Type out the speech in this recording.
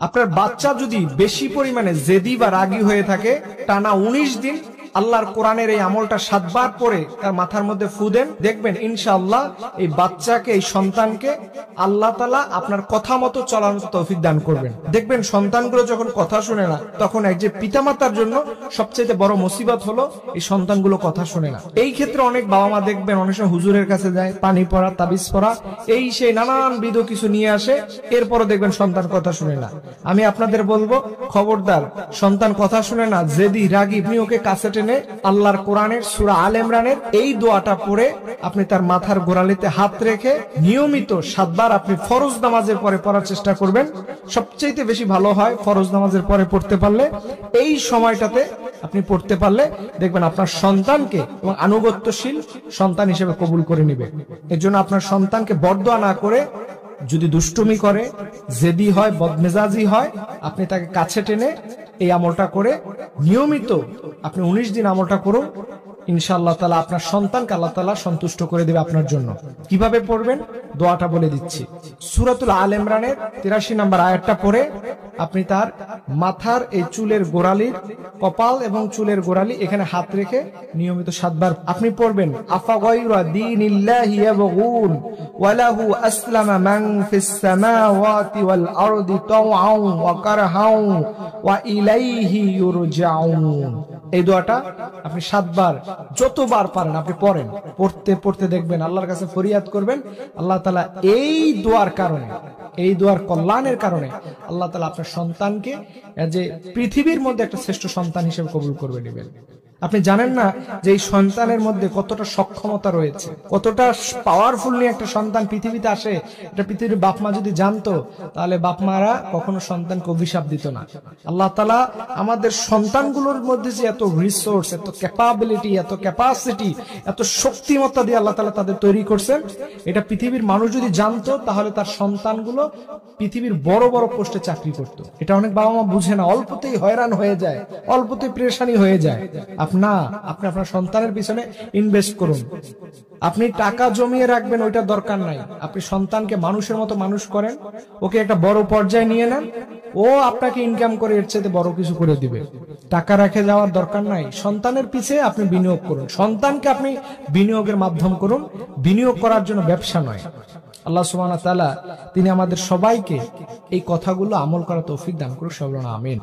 আপনার বাচ্চা যদি বেশি পরিমাণে জেদি বা রাগী হয়ে থাকে, টানা 19 দিন আল্লাহর কোরআনের এই আমলটা 7 বার পরে তার মাথার মধ্যে ফু দেন, দেখবেন ইনশাআল্লাহ এই বাচ্চাকে, এই সন্তানকে আল্লাহ তাআলা আপনার কথা মতো চলানোর তৌফিক দান করবেন। দেখবেন সন্তানগুলো যখন কথা শুনে না, তখন এক যে পিতামাতার জন্য সবচেয়ে বড় মুসিবত হলো এই সন্তানগুলো কথা শুনে না। এই ক্ষেত্রে অনেক বাবা মা দেখবেন অনেক সময় হুজুরের কাছে যায়, পানি পড়া, তাবিজ পড়া, এই সেই নানানবিধ কিছু নিয়ে আসে, এরপরও দেখবেন সন্তান কথা শুনে না। আমি আপনাদের বলবো, খবরদার, সন্তান কথা শুনে না, জেদি রাগী, আপনি ওকে কাছে টেনে আল্লাহর কোরআনের সূরা আলে ইমরানের এই দোয়াটা পড়ে আপনি তার মাথার গোড়ালিতে হাত রেখে নিয়মিত 7 বার আপনি ফরজ নামাজের পরে পড়ার চেষ্টা করবেন। সবচেয়ে বেশি ভালো হয় ফরজ নামাজের পরে পড়তে পারলে। এই সময়টাতে আপনি পড়তে পারলে দেখবেন আপনার সন্তানকে এবং আনুগত্যশীল সন্তান হিসেবে কবুল করে নেবে। এর জন্য আপনার সন্তানকে বরদোয়া না করে, যদি দুষ্টুমি করে, জেদি হয়, বদমেজাজি হয়, আপনি তাকে কাছে টেনে এই আমলটা করে নিয়মিত আপনি 19 দিন আমলটা করুন। ইনশাআল্লাহ তাআলা আপনার সন্তানকে আল্লাহ তাআলা সন্তুষ্ট করে দেবে আপনার জন্য। কিভাবে পড়বেন দোয়াটা বলে দিচ্ছি। সূরাতুল আল ইমরানের 83 নম্বর আয়াতটা পড়ে আপনি তার মাথার এই চুলের গোড়ালির, কপাল এবং চুলের গোড়ালি এখানে হাত রেখে নিয়মিত 7 বার আপনি পড়বেন। আফা গায়রা দীনিল্লাহি ইয়াবগুন ওয়া লাহু আসলামা মান ফিস সামাওয়াতি ওয়াল আরদি তাওআন ওয়া কারহান ওয়া ইলাইহি ইউরজাউন। এই দোয়াটা আপনি 7 বার যতবার পারেন আপনি পড়েন। পড়তে পড়তে দেখবেন আল্লাহর কাছে ফরিয়াদ করবেন, আল্লাহ তাআলা এই দোয়ার কারণে, এই দোয়ার কল্যাণের কারণে আল্লাহ তাআলা আপনার সন্তানকে যে পৃথিবীর মধ্যে একটা শ্রেষ্ঠ সন্তান হিসেবে কবুল করবে নেবেন। আপনি জানেন না যে এই সন্তানের মধ্যে কতটা সক্ষমতা রয়েছে, কতটা পাওয়ারফুল নিয়ে একটা সন্তান পৃথিবীতে আসে। এটা পৃথিবীর বাপ মা যদি জানতো, তাহলে বাপ মারা কখনো সন্তানকে অভিশাপ দিত না। আল্লাহ তাআলা আমাদের সন্তানগুলোর মধ্যে যে এত রিসোর্স, এত ক্যাপাবিলিটি, এত ক্যাপাসিটি, এত শক্তিমত্তা দিয়ে আল্লাহ তাআলা তাদের তৈরি করছেন, এটা পৃথিবীর মানুষ যদি জানতো, তাহলে তার সন্তানগুলো পৃথিবীর বড় বড় পোস্টে চাকরি করতো। এটা অনেক বাবা মা বুঝে না, অল্পতেই হয়রান হয়ে যায়, অল্পতেই পেরেশানি হয়ে যায়। আপনি আপনার সন্তানের পিছনে ইনভেস্ট করুন। আপনি টাকা জমিয়ে রাখবেন ওইটা দরকার নাই। আপনি সন্তানকে মানুষের মতো মানুষ করেন, ওকে একটা বড় পর্যায়ে নিয়ে নেন, ও আপনাকে ইনকাম করে এর চেয়ে বড় কিছু করে দিবে। টাকা রেখে যাওয়ার দরকার নাই। সন্তানের পিছে আপনি বিনিয়োগ করুন, সন্তানকে আপনি বিনিয়োগের মাধ্যম করুন, বিনিয়োগ করার জন্য ব্যবসা নয়। আল্লাহ সুবহানাহু ওয়া তাআলা তিনি আমাদের সবাইকে এই কথাগুলো আমল করার তৌফিক দান করুন। আমিন।